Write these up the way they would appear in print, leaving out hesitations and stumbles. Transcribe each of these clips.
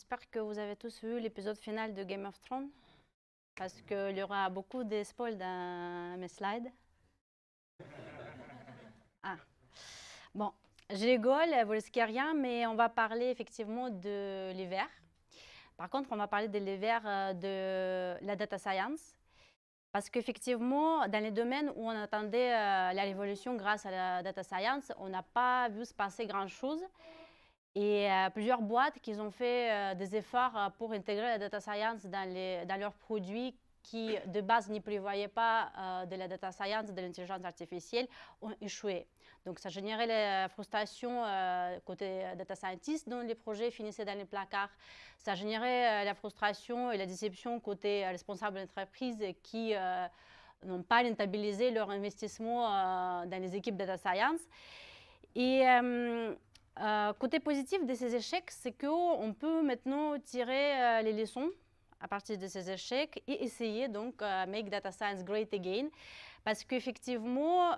J'espère que vous avez tous vu l'épisode final de Game of Thrones parce qu'il y aura beaucoup de spoils dans mes slides. Ah, bon, je rigole, vous risquez rien, mais on va parler effectivement de l'hiver. Par contre, on va parler de l'hiver de la data science parce qu'effectivement, dans les domaines où on attendait la révolution grâce à la data science, on n'a pas vu se passer grand-chose. Et plusieurs boîtes qui ont fait des efforts pour intégrer la data science dans leurs produits qui, de base, n'y prévoyaient pas de la data science, de l'intelligence artificielle, ont échoué. Donc, ça générait la frustration côté data scientist dont les projets finissaient dans les placards. Ça générait la frustration et la déception côté responsables d'entreprise qui n'ont pas rentabilisé leur investissement dans les équipes data science. Et côté positif de ces échecs, c'est qu'on peut maintenant tirer les leçons à partir de ces échecs et essayer donc make data science great again. Parce qu'effectivement,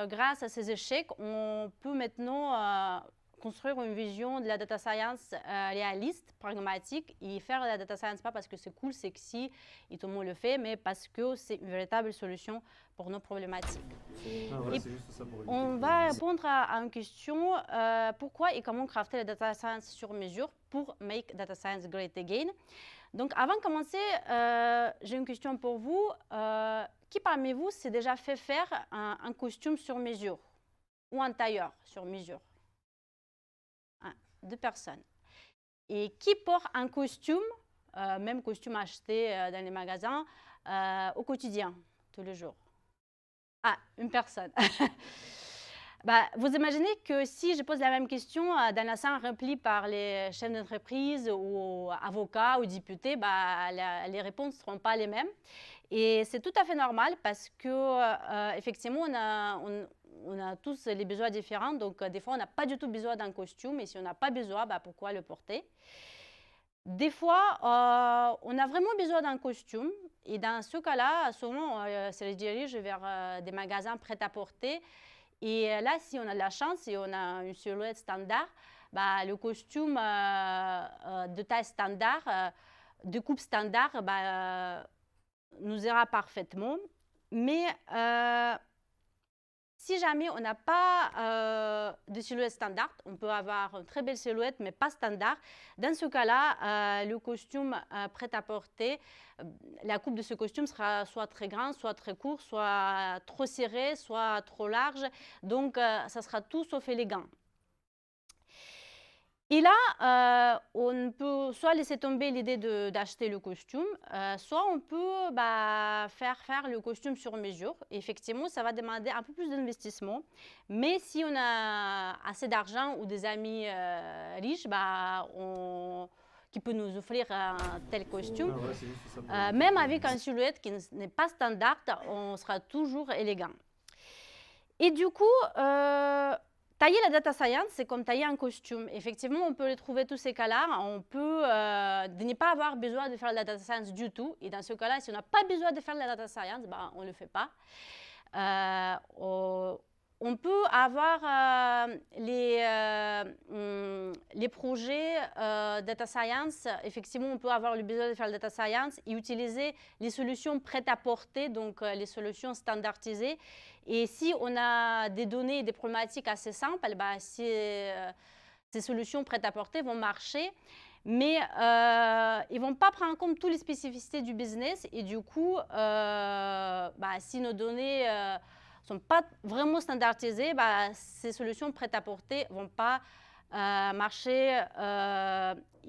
grâce à ces échecs, on peut maintenant construire une vision de la data science réaliste, pragmatique, et faire la data science pas parce que c'est cool, sexy, et tout le monde le fait, mais parce que c'est une véritable solution pour nos problématiques. Voilà, c'est juste ça pour On va répondre à une question, pourquoi et comment crafter la data science sur mesure pour make data science great again. Donc, avant de commencer, j'ai une question pour vous. Qui parmi vous s'est déjà fait faire un costume sur mesure ou un tailleur sur mesure? 2 personnes. Et qui porte un costume, même costume acheté dans les magasins, au quotidien, tous les jours? Ah, une personne. Vous imaginez que si je pose la même question dans la salle remplie par les chefs d'entreprise ou avocats ou députés, les réponses ne seront pas les mêmes. Et c'est tout à fait normal parce que effectivement, on a tous les besoins différents. Donc, des fois, on n'a pas du tout besoin d'un costume. Et si on n'a pas besoin, pourquoi le porter? Des fois, on a vraiment besoin d'un costume. Et dans ce cas-là, souvent, se dirige vers des magasins prêts à porter. Et là, si on a de la chance et on a une silhouette standard, le costume de taille standard, de coupe standard, nous ira parfaitement. Mais si jamais on n'a pas de silhouette standard, on peut avoir une très belle silhouette, mais pas standard. Dans ce cas-là, le costume prêt à porter, la coupe de ce costume sera soit très grande, soit très court, soit trop serré, soit trop large. Donc, ça sera tout sauf élégant. Et là, on peut soit laisser tomber l'idée d'acheter le costume, soit on peut faire le costume sur mesure. Et effectivement, ça va demander un peu plus d'investissement. Mais si on a assez d'argent ou des amis riches, qui peut nous offrir un tel costume, même avec une silhouette qui n'est pas standard, on sera toujours élégant. Et du coup, tailler la data science, c'est comme tailler un costume. Effectivement, on peut les trouver tous ces cas-là. On peut ne pas avoir besoin de faire de la data science du tout. Et dans ce cas-là, si on n'a pas besoin de faire de la data science, on ne le fait pas. On peut avoir les projets data science. Effectivement, on peut avoir le besoin de faire de la data science et utiliser les solutions prêtes à porter, donc les solutions standardisées. Et si on a des données et des problématiques assez simples, ces solutions prêtes à porter vont marcher. Mais ils ne vont pas prendre en compte toutes les spécificités du business. Et du coup, si nos données ne sont pas vraiment standardisées, ces solutions prêtes à porter ne vont pas marcher.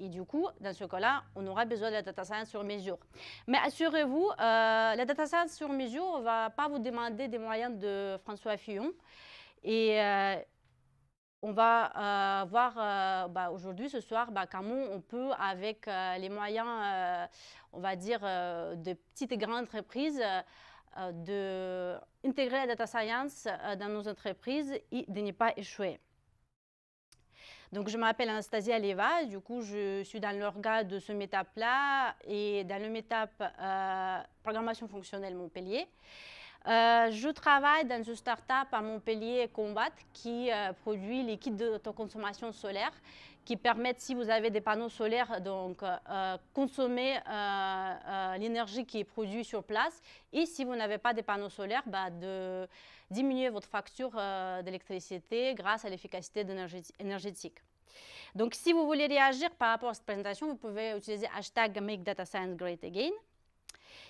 Et du coup, dans ce cas-là, on aura besoin de la data science sur mesure. Mais assurez-vous, la data science sur mesure ne va pas vous demander des moyens de François Fillon. Et on va voir aujourd'hui, ce soir, comment on peut, avec les moyens, on va dire, de petites et grandes entreprises, d'intégrer la data science dans nos entreprises et de ne pas échouer. Donc, je m'appelle Anastasia Aleva, du coup, je suis dans l'orga de ce meetup-là et dans le meetup Programmation fonctionnelle Montpellier. Je travaille dans une start-up à Montpellier, Combat, qui produit les kits d'autoconsommation solaire qui permettent, si vous avez des panneaux solaires, donc consommer l'énergie qui est produite sur place. Et si vous n'avez pas de panneaux solaires, de diminuer votre facture d'électricité grâce à l'efficacité énergétique. Donc, si vous voulez réagir par rapport à cette présentation, vous pouvez utiliser hashtag Make Data Science Great Again.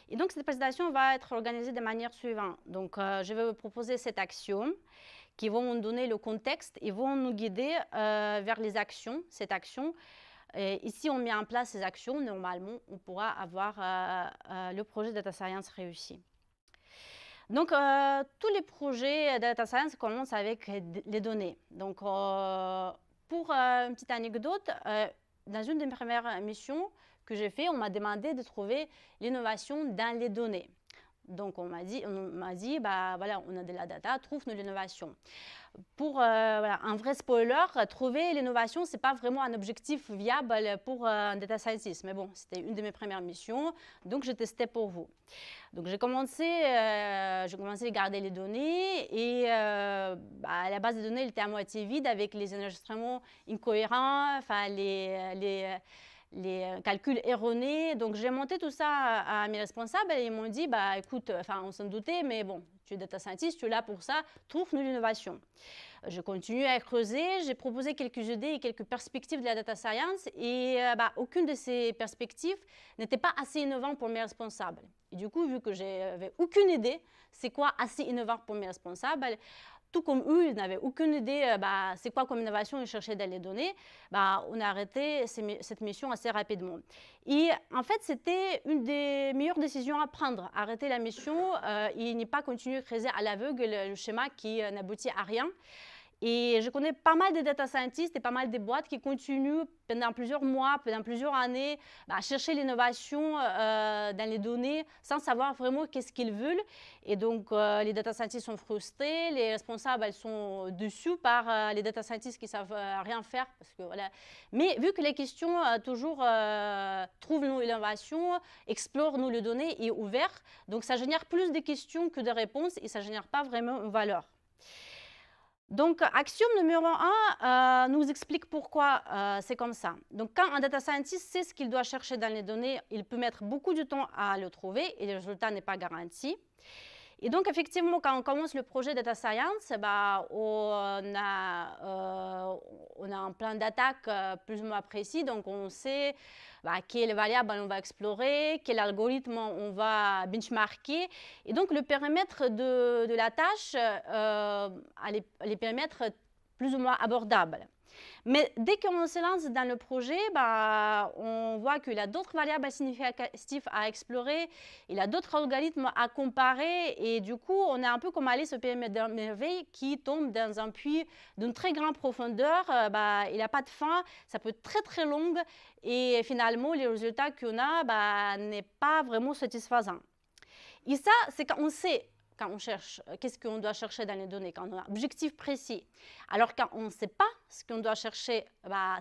Et donc, cette présentation va être organisée de manière suivante. Donc, je vais vous proposer 7 axiomes qui vont nous donner le contexte et vont nous guider vers les actions, cette action. Et ici, on met en place ces actions. Normalement, on pourra avoir le projet Data Science réussi. Donc, tous les projets Data Science commencent avec les données. Donc, pour une petite anecdote, dans une des premières missions que j'ai fait, on m'a demandé de trouver l'innovation dans les données. Donc, on m'a dit, voilà, on a de la data, trouve-nous l'innovation. Pour voilà, un vrai spoiler, trouver l'innovation, ce n'est pas vraiment un objectif viable pour un data scientist. Mais bon, c'était une de mes premières missions, donc je testais pour vous. Donc, j'ai commencé à garder les données et la base de données elle était à moitié vide avec les enregistrements incohérents, enfin les calculs erronés. Donc, j'ai monté tout ça à mes responsables et ils m'ont dit, écoute, on s'en doutait, mais bon, tu es data scientist, tu es là pour ça, trouve-nous l'innovation. Je continue à creuser, j'ai proposé quelques idées et quelques perspectives de la data science et aucune de ces perspectives n'était pas assez innovante pour mes responsables. Et du coup, vu que je n'avais aucune idée, c'est quoi assez innovant pour mes responsables, tout comme eux, ils n'avaient aucune idée c'est quoi comme innovation ils cherchaient dans les données, on a arrêté cette mission assez rapidement. Et en fait, c'était une des meilleures décisions à prendre, arrêter la mission et ne pas continuer à creuser à l'aveugle le schéma qui n'aboutit à rien. Et je connais pas mal de data scientists et pas mal de boîtes qui continuent pendant plusieurs mois, pendant plusieurs années, à chercher l'innovation dans les données sans savoir vraiment qu'est-ce qu'ils veulent. Et donc, les data scientists sont frustrés, les responsables elles sont déçus par les data scientists qui ne savent rien faire. Parce que, voilà. Mais vu que les questions toujours trouvent-nous l'innovation, explore-nous les données est ouvert, donc ça génère plus de questions que de réponses et ça ne génère pas vraiment une valeur. Donc, axiome numéro 1 nous explique pourquoi c'est comme ça. Donc, quand un data scientist sait ce qu'il doit chercher dans les données, il peut mettre beaucoup de temps à le trouver et le résultat n'est pas garanti. Et donc, effectivement, quand on commence le projet Data Science, on a un plan d'attaque plus ou moins précis. Donc, on sait quelle variable on va explorer, quel algorithme on va benchmarker. Et donc, le périmètre de la tâche, les périmètres plus ou moins abordables. Mais dès qu'on se lance dans le projet, on voit qu'il y a d'autres variables significatives à explorer, il y a d'autres algorithmes à comparer et du coup, on est un peu comme Alice au Pays des Merveilles qui tombe dans un puits d'une très grande profondeur. Il n'a pas de fin, ça peut être très très long et finalement, les résultats qu'on a n'est pas vraiment satisfaisant. Et ça, c'est quand on sait. Quand on cherche, qu'est-ce qu'on doit chercher dans les données, quand on a un objectif précis. Alors quand on ne sait pas ce qu'on doit chercher,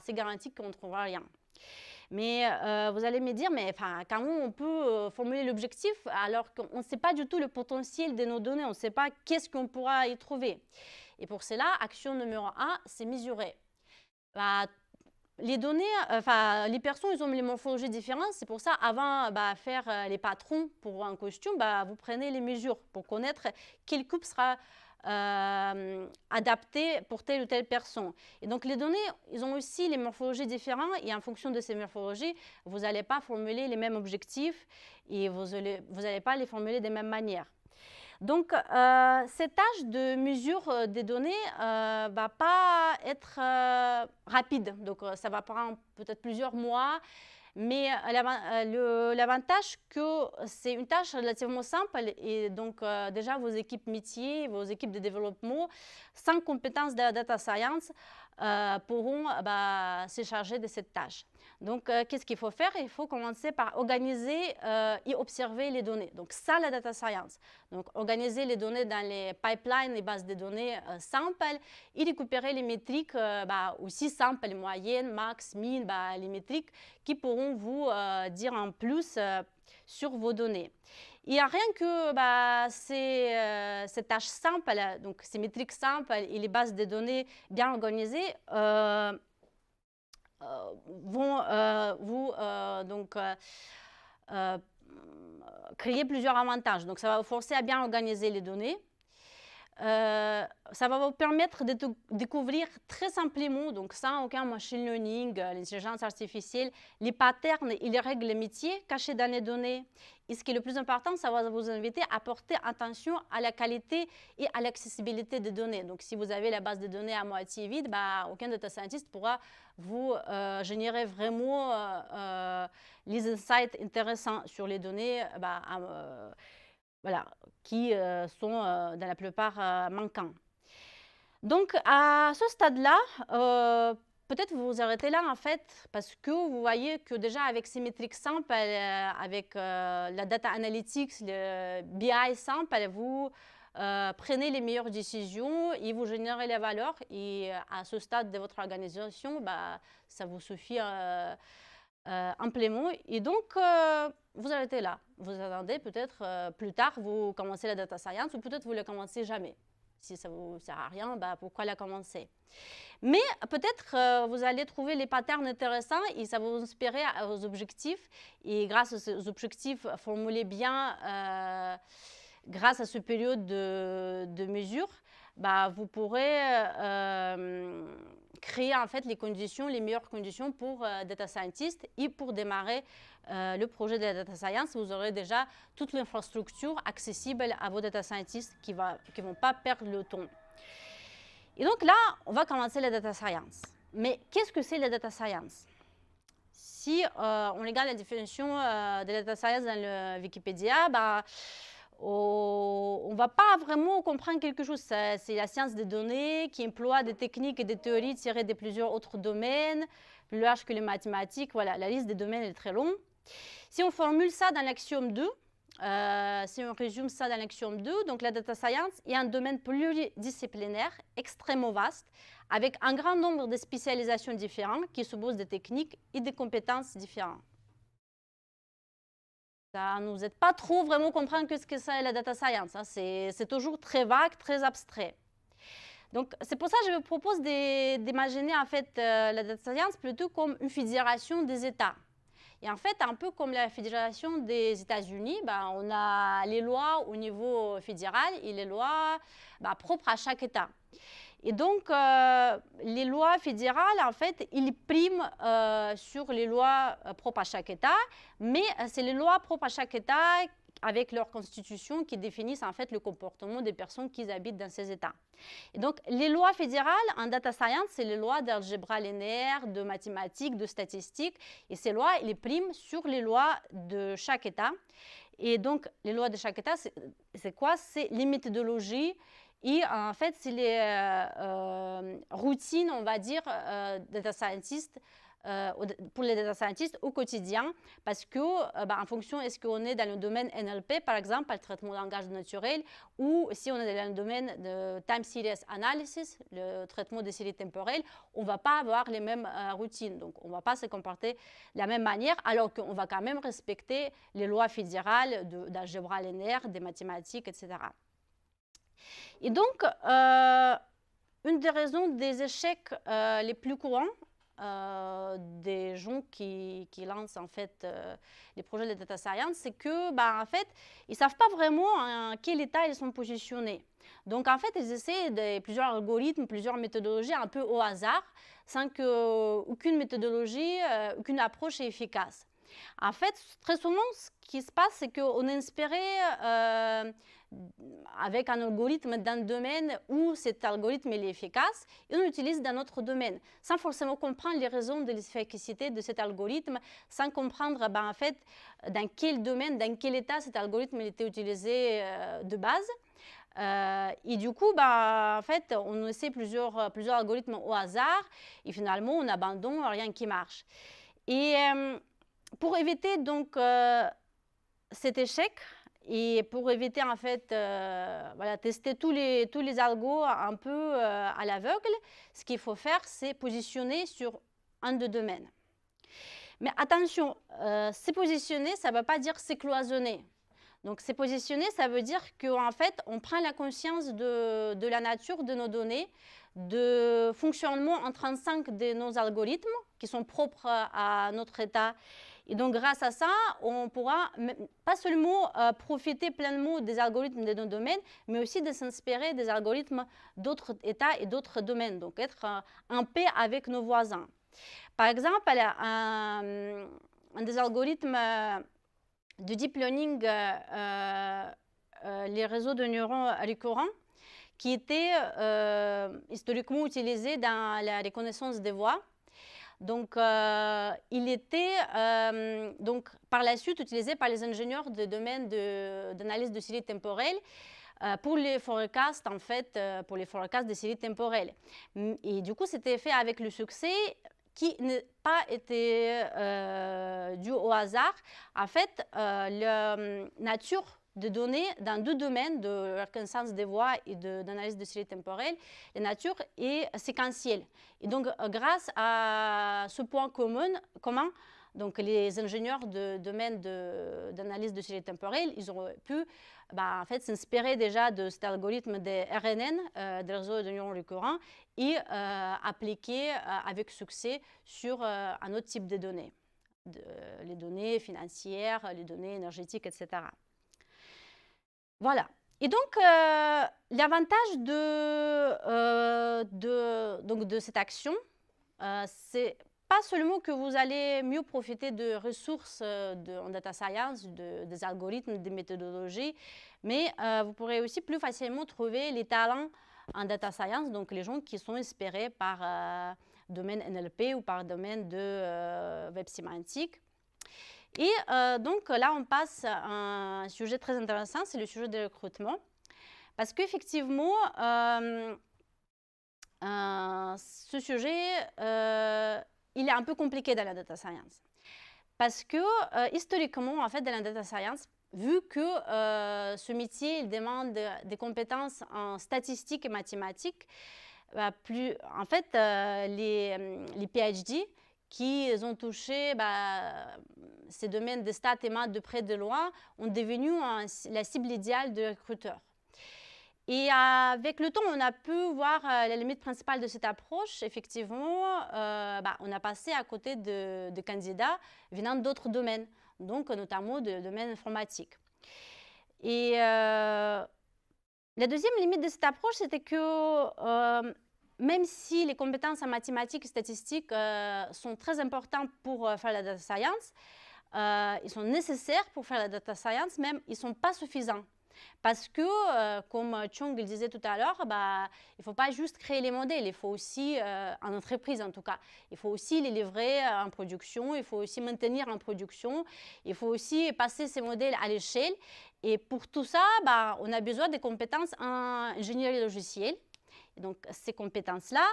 c'est garanti qu'on ne trouvera rien. Mais vous allez me dire, mais comment on peut formuler l'objectif alors qu'on ne sait pas du tout le potentiel de nos données, on ne sait pas qu'est-ce qu'on pourra y trouver. Et pour cela, action numéro 1, c'est mesurer. Les données, les personnes, ils ont les morphologies différentes. C'est pour ça, avant faire les patrons pour un costume, vous prenez les mesures pour connaître quelle coupe sera adaptée pour telle ou telle personne. Et donc, les données, ils ont aussi les morphologies différentes. Et en fonction de ces morphologies, vous n'allez pas formuler les mêmes objectifs et vous n'allez pas les formuler de la même manière. Donc, cette tâche de mesure des données ne va pas être rapide. Donc, ça va prendre peut-être plusieurs mois. Mais l'avantage que c'est une tâche relativement simple et donc déjà vos équipes métiers, vos équipes de développement sans compétences de data science pourront se charger de cette tâche. Donc, qu'est-ce qu'il faut faire? Il faut commencer par organiser et observer les données. Donc, ça, la data science. Donc, organiser les données dans les pipelines, les bases de données simples et récupérer les métriques aussi simples, moyennes, max, min, les métriques qui pourront vous dire en plus sur vos données. Et rien que ces tâches simples, donc ces métriques simples et les bases de données bien organisées, vont vous créer plusieurs avantages. Donc, ça va vous forcer à bien organiser les données. Ça va vous permettre de découvrir très simplement, donc sans aucun machine learning, l'intelligence artificielle, les patterns et les règles métiers cachés dans les données. Et ce qui est le plus important, ça va vous inviter à porter attention à la qualité et à l'accessibilité des données. Donc, si vous avez la base de données à moitié vide, aucun data scientist pourra vous générer vraiment les insights intéressants sur les données qui sont dans la plupart manquants. Donc, à ce stade-là, peut-être vous vous arrêtez là, en fait, parce que vous voyez que déjà avec ces métriques simples, avec la data analytics, le BI simple, vous prenez les meilleures décisions et vous générez les valeurs. Et à ce stade de votre organisation, ça vous suffit amplement. Et donc, vous arrêtez là. Vous attendez peut-être plus tard, vous commencez la data science ou peut-être vous ne la commencez jamais. Si ça ne vous sert à rien, pourquoi la commencer? Mais peut-être vous allez trouver les patterns intéressants et ça va vous inspirer à vos objectifs. Et grâce à ces objectifs formulés bien, grâce à ce période de mesure, vous pourrez créer en fait les meilleures conditions pour data scientist et pour démarrer le projet de la data science. Vous aurez déjà toute l'infrastructure accessible à vos data scientists qui ne vont pas perdre le temps. Et donc là, on va commencer la data science. Mais qu'est-ce que c'est la data science? Si on regarde la définition de la data science dans le Wikipédia, on ne va pas vraiment comprendre quelque chose. C'est la science des données qui emploie des techniques et des théories tirées de plusieurs autres domaines, plus larges que les mathématiques. Voilà, la liste des domaines est très longue. Si on formule ça dans l'axiome 2, si on résume ça dans l'axiome 2, donc la data science est un domaine pluridisciplinaire, extrêmement vaste, avec un grand nombre de spécialisations différentes qui supposent des techniques et des compétences différentes. Ça ne nous aide pas trop vraiment comprendre ce que c'est la data science. Hein. C'est toujours très vague, très abstrait. Donc, c'est pour ça que je vous propose d'imaginer en fait la data science plutôt comme une fédération des États. Et en fait, un peu comme la fédération des États-Unis, on a les lois au niveau fédéral et les lois propres à chaque État. Et donc, les lois fédérales, en fait, ils priment sur les lois propres à chaque État, mais c'est les lois propres à chaque État avec leur constitution qui définissent en fait le comportement des personnes qui habitent dans ces États. Et donc, les lois fédérales en data science, c'est les lois d'algèbre linéaire, de mathématiques, de statistiques, et ces lois, ils priment sur les lois de chaque État. Et donc, les lois de chaque État, c'est quoi? C'est les méthodologies. Et en fait, c'est les routines, on va dire, data scientist, pour les data scientists au quotidien, parce que en fonction, est-ce qu'on est dans le domaine NLP, par exemple, le traitement de langage naturel, ou si on est dans le domaine de time series analysis, le traitement des séries temporelles, on ne va pas avoir les mêmes routines. Donc, on ne va pas se comporter de la même manière, alors qu'on va quand même respecter les lois fédérales d'algèbre linéaire, des mathématiques, etc. Et donc, une des raisons des échecs les plus courants des gens qui lancent en fait les projets de data science, c'est que en fait, ils ne savent pas vraiment en quel état ils sont positionnés. Donc, en fait, ils essaient plusieurs algorithmes, plusieurs méthodologies un peu au hasard, sans qu'aucune méthodologie, aucune approche est efficace. En fait, très souvent, ce qui se passe, c'est qu'on est inspiré avec un algorithme d'un domaine où cet algorithme est efficace et on l'utilise dans notre domaine, sans forcément comprendre les raisons de l'efficacité de cet algorithme, sans comprendre en fait, dans quel domaine, dans quel état cet algorithme était utilisé de base. Et du coup, en fait, on essaie plusieurs algorithmes au hasard et finalement, on abandonne rien qui marche. Et pour éviter donc cet échec et pour éviter en fait, voilà, tester tous les algos un peu à l'aveugle, ce qu'il faut faire, c'est positionner sur un de domaines. Mais attention, c'est positionner, ça ne veut pas dire c'est cloisonné. Donc, c'est positionner, ça veut dire qu'en fait, on prend la conscience de la nature de nos données, de fonctionnement intrinsèque de nos algorithmes qui sont propres à notre état. Et donc, grâce à ça, on pourra pas seulement profiter pleinement des algorithmes de nos domaines, mais aussi de s'inspirer des algorithmes d'autres états et d'autres domaines. Donc, être en paix avec nos voisins. Par exemple, un des algorithmes de deep learning, les réseaux de neurones récurrents, qui étaient historiquement utilisés dans la reconnaissance des voix. Donc, il était donc, par la suite utilisé par les ingénieurs du domaine d'analyse de séries temporelles pour les forecasts, en fait, pour les forecasts de séries temporelles. Et du coup, c'était fait avec le succès qui n'a pas été dû au hasard. En fait, la nature de données dans deux domaines de reconnaissance des voix et d'analyse de séries temporelles, la nature est séquentielle. Et donc, grâce à ce point commun, donc les ingénieurs de domaine d'analyse de séries temporelles, ils ont pu en fait, s'inspirer déjà de cet algorithme des RNN, des réseaux de neurones récurrents, et appliquer avec succès sur un autre type de données, les données financières, les données énergétiques, etc. Voilà. Et donc, l'avantage de cette action, c'est pas seulement que vous allez mieux profiter de ressources en data science, des algorithmes, des méthodologies, mais vous pourrez aussi plus facilement trouver les talents en data science, donc les gens qui sont inspirés par domaine NLP ou par domaine de web sémantique. Et donc là, on passe à un sujet très intéressant, c'est le sujet du recrutement. Parce qu'effectivement, ce sujet, il est un peu compliqué dans la data science. Parce que historiquement, en fait, dans la data science, vu que ce métier il demande des compétences en statistiques et mathématiques, en fait, les PhD qui ont touché ces domaines de stats et maths de près de loin ont devenu la cible idéale de recruteurs. Et avec le temps, on a pu voir la limite principale de cette approche. Effectivement, on a passé à côté de candidats venant d'autres domaines, donc notamment de domaine informatique. Et la deuxième limite de cette approche, c'était que même si les compétences en mathématiques et statistiques sont très importantes pour faire la data science, ils sont nécessaires pour faire la data science, même ils ne sont pas suffisants. Parce que, comme Chung le disait tout à l'heure, il ne faut pas juste créer les modèles, il faut aussi, en entreprise en tout cas, il faut aussi les livrer en production, il faut aussi maintenir en production, il faut aussi passer ces modèles à l'échelle. Et pour tout ça, on a besoin des compétences en ingénierie logicielle. Et donc, ces compétences-là,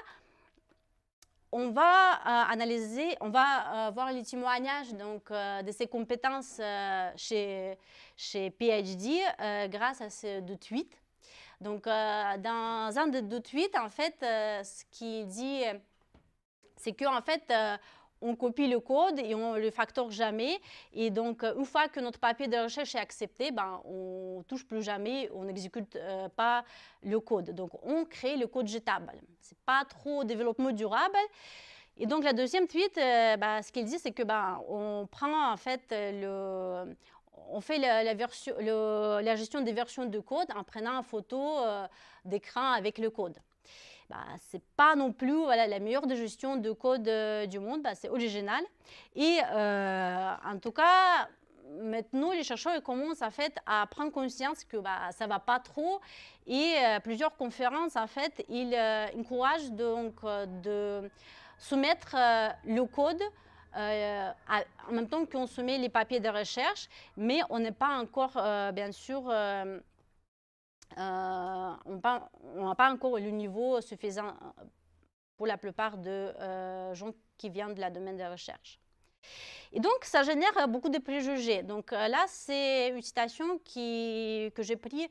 on va analyser, on va voir les témoignages donc, de ces compétences chez PhD grâce à ces deux tweets. Donc, dans un des deux tweets, en fait, ce qu'il dit, c'est qu'en fait, on copie le code et on ne le facture jamais. Et donc, une fois que notre papier de recherche est accepté, on ne touche plus jamais, on n'exécute pas le code. Donc, on crée le code jetable. Ce n'est pas trop développement durable. Et donc, la deuxième tweet, ce qu'il dit, c'est que on prend en fait on fait la gestion des versions de code en prenant une photo d'écran avec le code. Ce n'est pas non plus la meilleure de gestion de code du monde, c'est original. Et en tout cas, maintenant, les chercheurs commencent en fait, à prendre conscience que ça ne va pas trop. Et plusieurs conférences, en fait, ils encouragent donc de soumettre le code en même temps qu'on soumet les papiers de recherche, mais on n'est pas encore, bien sûr, on n'a pas encore le niveau suffisant pour la plupart de gens qui viennent de la domaine de recherche. Et donc, ça génère beaucoup de préjugés. Donc là, c'est une citation que j'ai prise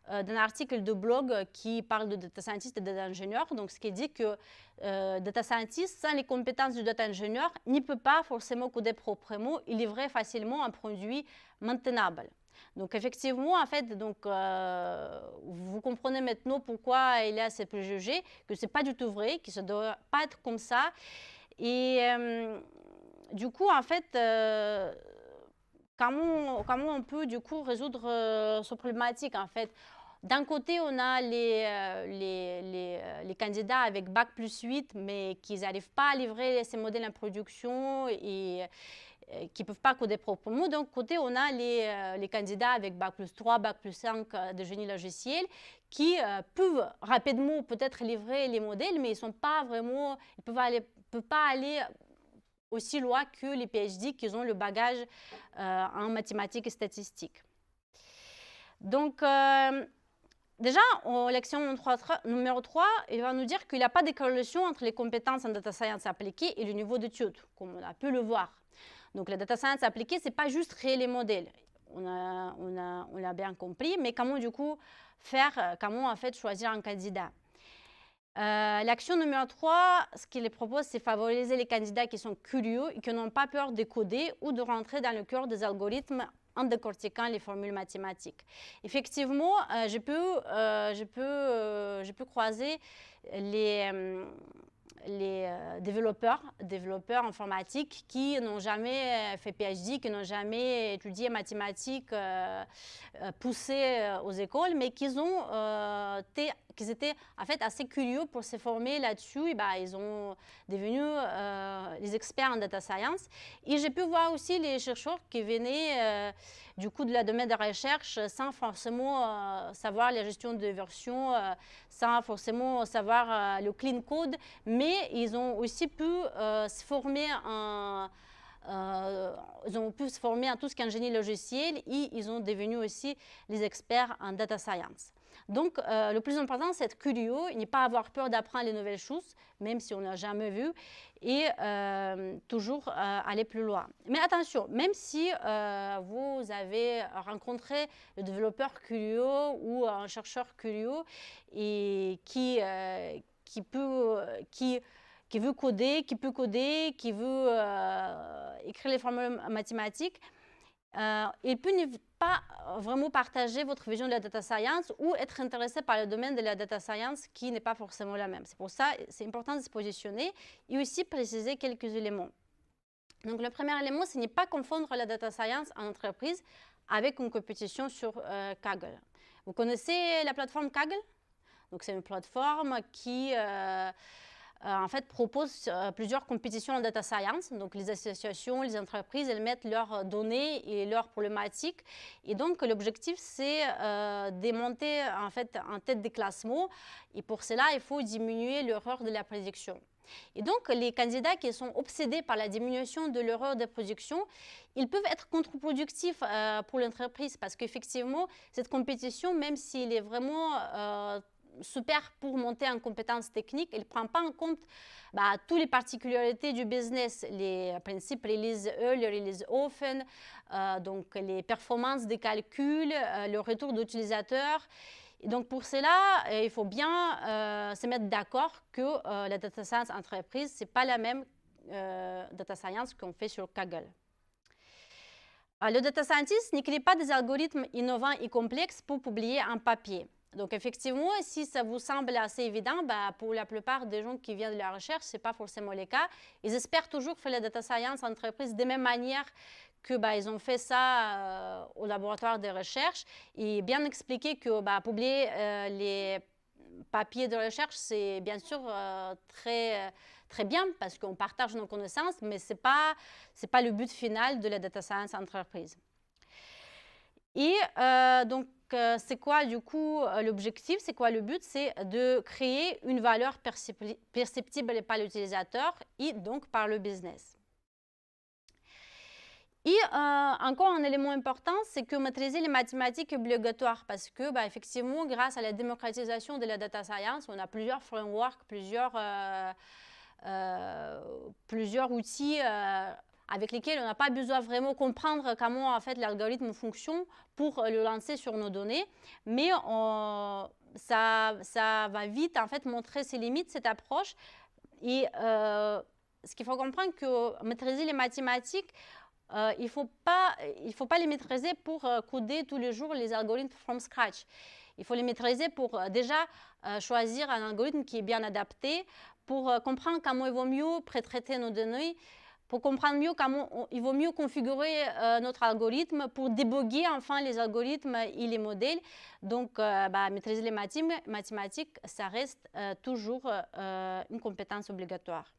d'un article de blog qui parle de data scientist et de data ingénieur. Donc, ce qui dit que data scientist, sans les compétences du data ingénieur, ne peut pas forcément coder proprement et livrer facilement un produit maintenable. Donc, effectivement, en fait, donc, vous comprenez maintenant pourquoi il y a ces préjugés, que ce n'est pas du tout vrai, que ça ne doit pas être comme ça. Et du coup, en fait, comment on peut du coup résoudre cette problématique en fait? D'un côté, on a les candidats avec Bac+8, mais qui n'arrivent pas à livrer ces modèles en production et qui ne peuvent pas coder proprement. D'un côté, on a les candidats avec Bac+3, Bac+5 de génie logiciel qui peuvent rapidement peut-être livrer les modèles, mais ils sont pas vraiment, ils peuvent pas aller aussi loin que les PhD qui ont le bagage en mathématiques et statistiques. Donc, déjà, en lection numéro 3, il va nous dire qu'il n'y a pas de corrélation entre les compétences en data science appliquée et le niveau d'études, comme on a pu le voir. Donc, la data science appliquée, ce n'est pas juste créer les modèles. On l'a bien compris, mais comment du coup faire, comment en fait choisir un candidat? L'action numéro 3, ce qu'il propose, c'est favoriser les candidats qui sont curieux et qui n'ont pas peur de coder ou de rentrer dans le cœur des algorithmes en décortiquant les formules mathématiques. Effectivement, je peux croiser les développeurs informatiques qui n'ont jamais fait PhD, qui n'ont jamais étudié mathématiques poussées aux écoles, mais qui étaient en fait assez curieux pour se former là-dessus. Et ils sont devenus les experts en data science. Et j'ai pu voir aussi les chercheurs qui venaient du coup de la domaine de recherche sans forcément savoir la gestion de versions, sans forcément savoir le clean code, mais ils ont aussi pu se former en tout ce qui est ingénierie logicielle et ils ont devenu aussi les experts en data science. Donc, le plus important, c'est être curieux, ne pas avoir peur d'apprendre les nouvelles choses, même si on n'a jamais vu, et toujours aller plus loin. Mais attention, même si vous avez rencontré le développeur curieux ou un chercheur curieux et qui veut coder, qui peut coder, qui veut écrire les formules mathématiques, il peut ne pas vraiment partager votre vision de la data science ou être intéressé par le domaine de la data science qui n'est pas forcément la même. C'est pour ça que c'est important de se positionner et aussi préciser quelques éléments. Donc, le premier élément, c'est ne pas confondre la data science en entreprise avec une compétition sur Kaggle. Vous connaissez la plateforme Kaggle? Donc, c'est une plateforme qui en fait, propose plusieurs compétitions en data science. Donc, les associations, les entreprises, elles mettent leurs données et leurs problématiques. Et donc, l'objectif, c'est de monter en fait en tête des classements. Et pour cela, il faut diminuer l'erreur de la prédiction. Et donc, les candidats qui sont obsédés par la diminution de l'erreur de prédiction, ils peuvent être contre-productifs pour l'entreprise parce qu'effectivement, cette compétition, même s'il est vraiment super pour monter en compétences techniques, il ne prend pas en compte toutes les particularités du business, les principes release early, release often, donc les performances des calculs, le retour d'utilisateurs. Et donc pour cela, il faut bien se mettre d'accord que la data science entreprise, ce n'est pas la même data science qu'on fait sur Kaggle. Le data scientist ne crée pas des algorithmes innovants et complexes pour publier un papier. Donc, effectivement, si ça vous semble assez évident, pour la plupart des gens qui viennent de la recherche, ce n'est pas forcément le cas. Ils espèrent toujours faire la data science entreprise de même manière que ils ont fait ça au laboratoire de recherche et bien expliquer que publier les papiers de recherche, c'est bien sûr très bien parce qu'on partage nos connaissances, mais ce n'est pas le but final de la data science entreprise. Et donc, c'est quoi du coup l'objectif? C'est quoi le but? C'est de créer une valeur perceptible par l'utilisateur et donc par le business. Et encore un élément important, c'est que maîtriser les mathématiques est obligatoire parce que, effectivement, grâce à la démocratisation de la data science, on a plusieurs frameworks, plusieurs outils avec lesquels on n'a pas besoin vraiment de comprendre comment en fait l'algorithme fonctionne pour le lancer sur nos données, mais ça va vite en fait montrer ses limites, cette approche. Et ce qu'il faut comprendre, que maîtriser les mathématiques, il ne faut pas les maîtriser pour coder tous les jours les algorithmes from scratch. Il faut les maîtriser pour déjà choisir un algorithme qui est bien adapté, pour comprendre comment il vaut mieux pré-traiter nos données, pour comprendre mieux comment il vaut mieux configurer notre algorithme, pour débugger enfin les algorithmes et les modèles. Donc, maîtriser les mathématiques, ça reste toujours une compétence obligatoire.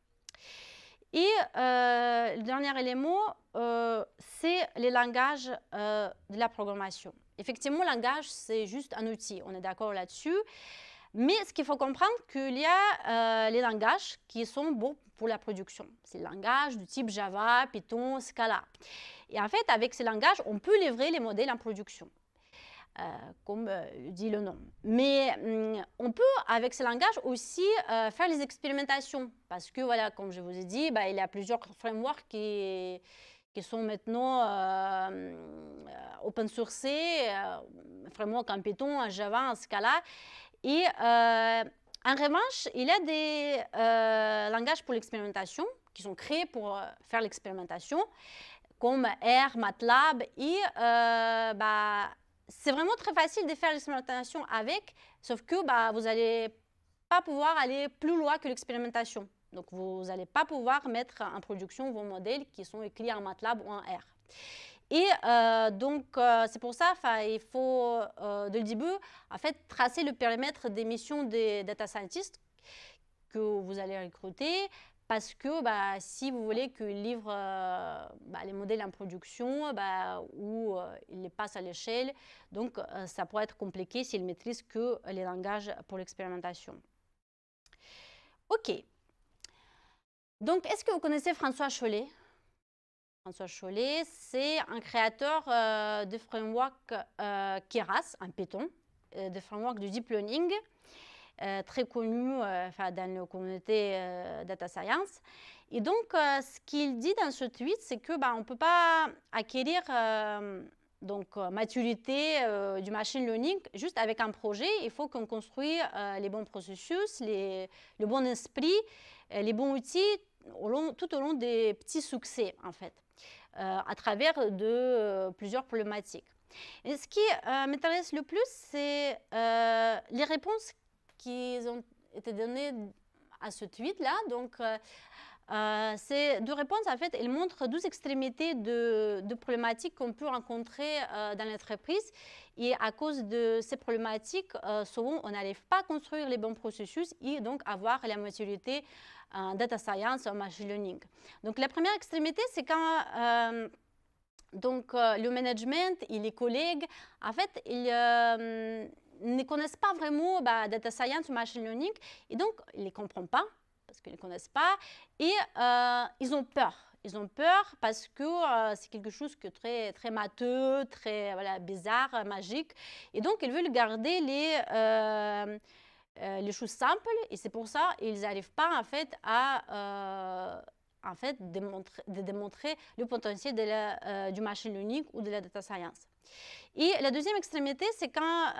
Et le dernier élément, c'est les langages de la programmation. Effectivement, le langage, c'est juste un outil, on est d'accord là-dessus. Mais ce qu'il faut comprendre, qu'il y a les langages qui sont bons pour la production. C'est le langage du type Java, Python, Scala. Et en fait, avec ces langages, on peut livrer les modèles en production, comme dit le nom. Mais on peut, avec ces langages, aussi faire les expérimentations. Parce que, voilà, comme je vous ai dit, il y a plusieurs frameworks qui sont maintenant open sourcés, frameworks en Python, en Java, en Scala. Et en revanche, il y a des langages pour l'expérimentation qui sont créés pour faire l'expérimentation, comme R, MATLAB. Et c'est vraiment très facile de faire l'expérimentation avec, sauf que vous n'allez pas pouvoir aller plus loin que l'expérimentation. Donc, vous n'allez pas pouvoir mettre en production vos modèles qui sont écrits en MATLAB ou en R. Et c'est pour ça qu'il faut, dès le début, en fait, tracer le périmètre des missions des data scientists que vous allez recruter, parce que si vous voulez qu'ils livrent les modèles en production ou ils les passent à l'échelle, donc ça pourrait être compliqué s'ils ne maîtrisent que les langages pour l'expérimentation. OK. Donc, est-ce que vous connaissez François Chollet? François Chollet, c'est un créateur de framework Keras, en Python, de framework de deep learning, très connu dans la communauté data science. Et donc, ce qu'il dit dans ce tweet, c'est que on ne peut pas acquérir maturité du machine learning juste avec un projet. Il faut qu'on construise les bons processus, le bon esprit, les bons outils tout au long des petits succès, en fait, à travers plusieurs problématiques. Et ce qui m'intéresse le plus, c'est les réponses qui ont été données à ce tweet-là. Donc, ces deux réponses, en fait, elles montrent 12 extrémités de problématiques qu'on peut rencontrer dans l'entreprise. Et à cause de ces problématiques, souvent, on n'arrive pas à construire les bons processus et donc avoir la maturité en data science, en machine learning. Donc, la première extrémité, c'est quand le management et les collègues, en fait, ils ne connaissent pas vraiment data science ou machine learning, et donc ils ne les comprennent pas parce qu'ils ne les connaissent pas, et ils ont peur. Ils ont peur parce que c'est quelque chose de très, très matheux, très bizarre, magique, et donc ils veulent garder les choses simples, et c'est pour ça qu'ils n'arrivent pas en fait à démontrer le potentiel du machine learning ou de la data science. Et la deuxième extrémité, c'est quand,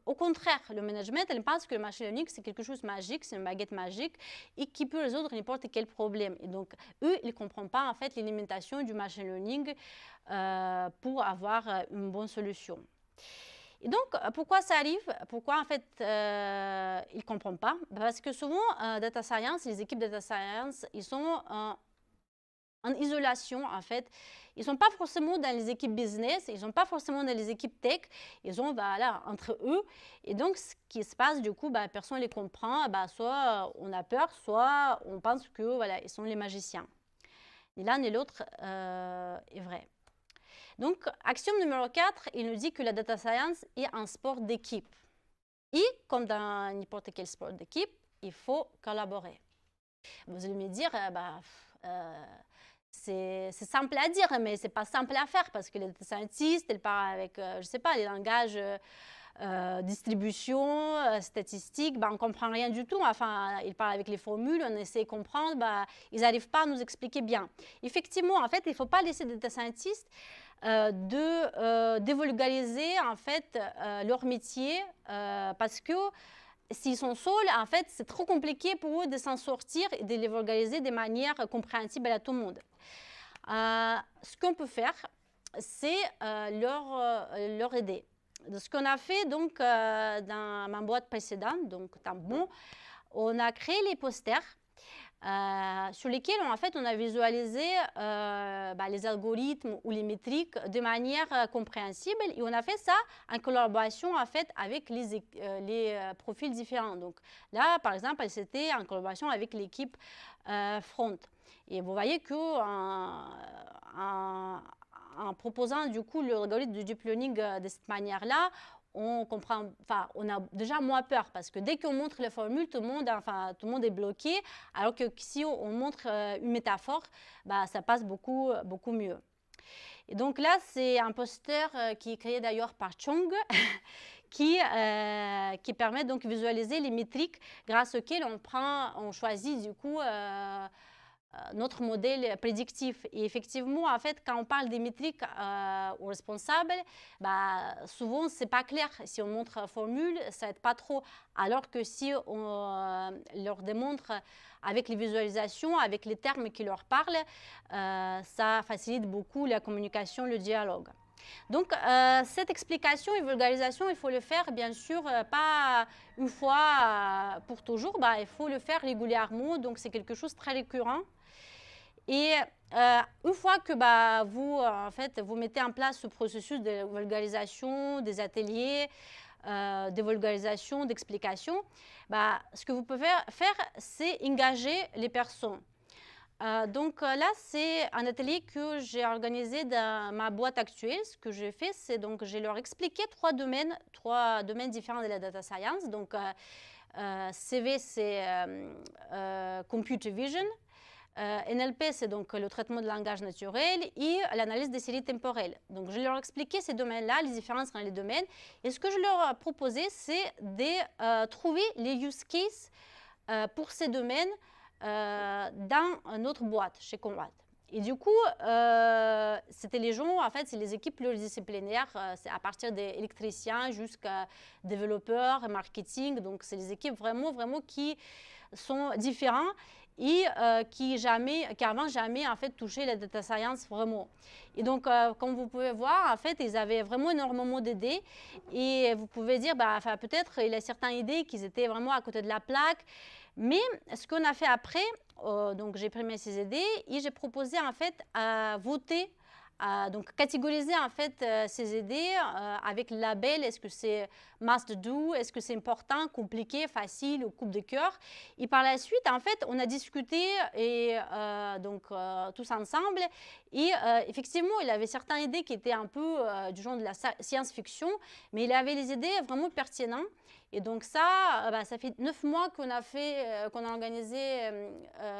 au contraire, le management, elle pense que le machine learning, c'est quelque chose de magique, c'est une baguette magique et qui peut résoudre n'importe quel problème. Et donc, eux, ils ne comprennent pas en fait les limitations du machine learning pour avoir une bonne solution. Et donc, pourquoi ça arrive? Pourquoi, en fait, ils ne comprennent pas? Parce que souvent, data science, les équipes data science, ils sont en isolation, en fait. Ils ne sont pas forcément dans les équipes business, ils ne sont pas forcément dans les équipes tech, ils sont entre eux. Et donc, ce qui se passe, du coup, personne ne les comprend. Soit on a peur, soit on pense que ils sont les magiciens. Ni l'un ni l'autre est vrai. Donc, axiome numéro 4, il nous dit que la data science est un sport d'équipe. Et, comme dans n'importe quel sport d'équipe, il faut collaborer. Vous allez me dire, c'est simple à dire, mais ce n'est pas simple à faire parce que les data scientists, ils parlent avec, je ne sais pas, les langages distribution, statistique, on ne comprend rien du tout. Enfin, ils parlent avec les formules, on essaie de comprendre, ils n'arrivent pas à nous expliquer bien. Effectivement, en fait, il ne faut pas laisser des data scientists dévulgariser en fait leur métier parce que s'ils sont seuls, en fait, c'est trop compliqué pour eux de s'en sortir et de les vulgariser de manière compréhensible à tout le monde. Ce qu'on peut faire, c'est leur aider. Ce qu'on a fait donc dans ma boîte précédente, donc Tampon, on a créé les posters sur lesquels en fait on a visualisé les algorithmes ou les métriques de manière compréhensible, et on a fait ça en collaboration en fait avec les profils différents. Donc là par exemple c'était en collaboration avec l'équipe front, et vous voyez que en proposant du coup l'algorithme du deep learning de cette manière-là, on comprend, enfin, on a déjà moins peur parce que dès qu'on montre la formule, tout le monde est bloqué, alors que si on montre une métaphore, ça passe beaucoup mieux. Et donc là, c'est un poster qui est créé d'ailleurs par Chong, qui permet donc de visualiser les métriques grâce auxquelles on choisit du coup notre modèle prédictif. Et effectivement, en fait, quand on parle des métriques aux responsables, souvent, ce n'est pas clair. Si on montre une formule, ça n'aide pas trop. Alors que si on leur démontre avec les visualisations, avec les termes qui leur parlent, ça facilite beaucoup la communication, le dialogue. Donc, cette explication et vulgarisation, il faut le faire, bien sûr, pas une fois pour toujours. Il faut le faire régulièrement. Donc, c'est quelque chose de très récurrent. Et une fois que vous mettez en place ce processus de vulgarisation, des ateliers, de vulgarisation, d'explication, ce que vous pouvez faire, c'est engager les personnes. Donc là, c'est un atelier que j'ai organisé dans ma boîte actuelle. Ce que j'ai fait, c'est donc je leur expliqué trois domaines différents de la data science. Donc CV, c'est computer vision. NLP, c'est donc le traitement de langage naturel, et l'analyse des séries temporelles. Donc, je leur expliquais ces domaines-là, les différences dans les domaines. Et ce que je leur proposais, c'est de trouver les use cases pour ces domaines dans notre boîte, chez Conrad. Et du coup, c'était les gens, en fait, c'est les équipes pluridisciplinaires, c'est à partir des électriciens jusqu'à développeurs, marketing. Donc, c'est les équipes vraiment qui sont différents et qui avant jamais en fait touché la data science vraiment. Et donc comme vous pouvez voir, en fait ils avaient vraiment énormément d'idées, et vous pouvez dire peut-être il y a certaines idées qui étaient vraiment à côté de la plaque, mais ce qu'on a fait après, donc j'ai pris ces idées et j'ai proposé en fait à voter, donc catégoriser en fait ces idées avec le label. Est-ce que c'est must do, est-ce que c'est important, compliqué, facile ou coupe de cœur. Et par la suite, en fait, on a discuté et tous ensemble. Et effectivement, il avait certaines idées qui étaient un peu du genre de la science-fiction, mais il avait les idées vraiment pertinentes. Et donc ça fait 9 mois qu'on a organisé